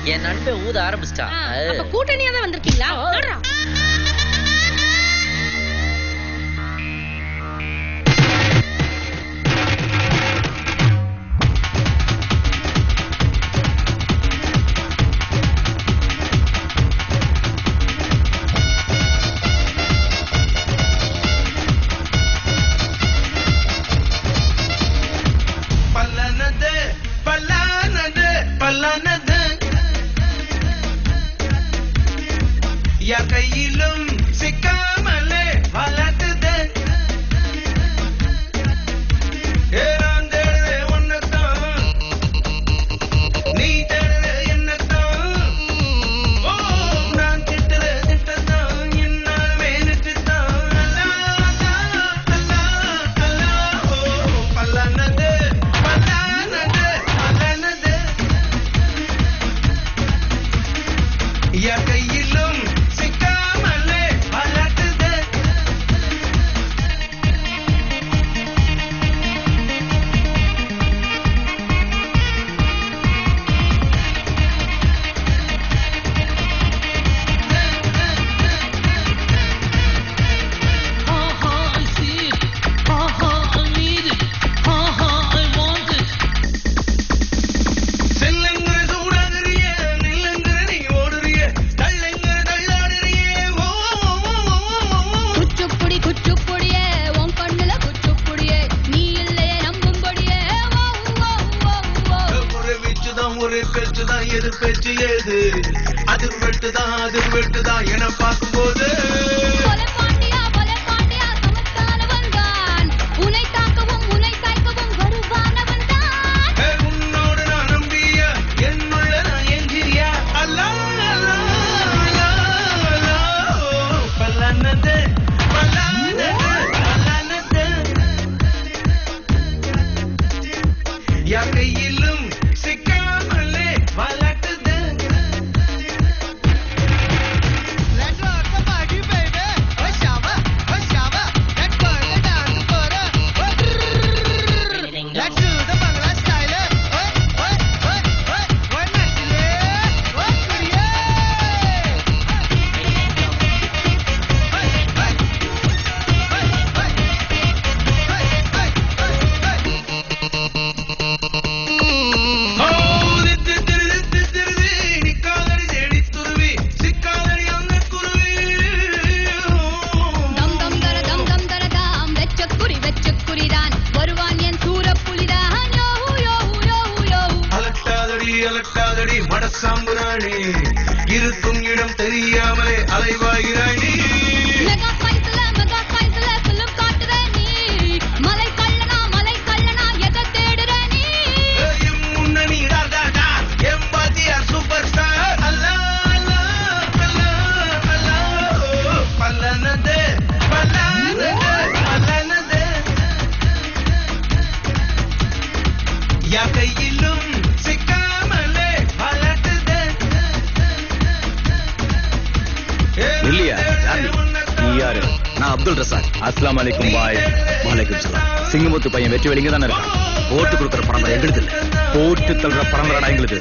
என் நண்பன் ஊத ஆரம்பிச்சிட்டான். அப்ப கூட்டணியா தான் வந்திருக்கீங்களா? கையிலும் சிக்காமலே வளர்த்துதே ஏறாந்தே ஒன்னதான் நீ தேடுற என்னதான் ஓ நான் திட்டுற திட்டத்தான் என்னாலுமே நிட்டுத்தான் அல்லா ஓ பல்லானது பல்லானது பல்லானது கையிலும் எது பேச்சு ஏது அது வெட்டுதான் என பார்க்கும்போது உன்னோடு நான் நம்பிய என்னுள்ள நான் எங்கிரியா அல்லா பல்லானது பல்லானது பல்லானது கையிலும் சிக்காமலே வளர்த்துது மடசாம்புராணி இருக்கும் இடம் தெரியாமலே அலைவாகிறாய் நீ முன்னணி எம் பாத்தியா சூப்பர் ஸ்டார் அல்லா பல்லானது பல்லானது பல்லானது கையிலும் சிக்காமலே இல்லையா நீ யாரு? நான் அப்துல் ரசாக். அஸ்லாம் அலைக்கும் பாய். வலைக்கும் சலாம். சிங்கமுத்து பையன் வெற்றி வெளிங்க தானே இருக்கான். போட்டு கொடுக்குற பரம்பரை எங்களுக்கு இல்ல, போட்டு தள்ளுற பரம்பரைடா எங்களுக்கு.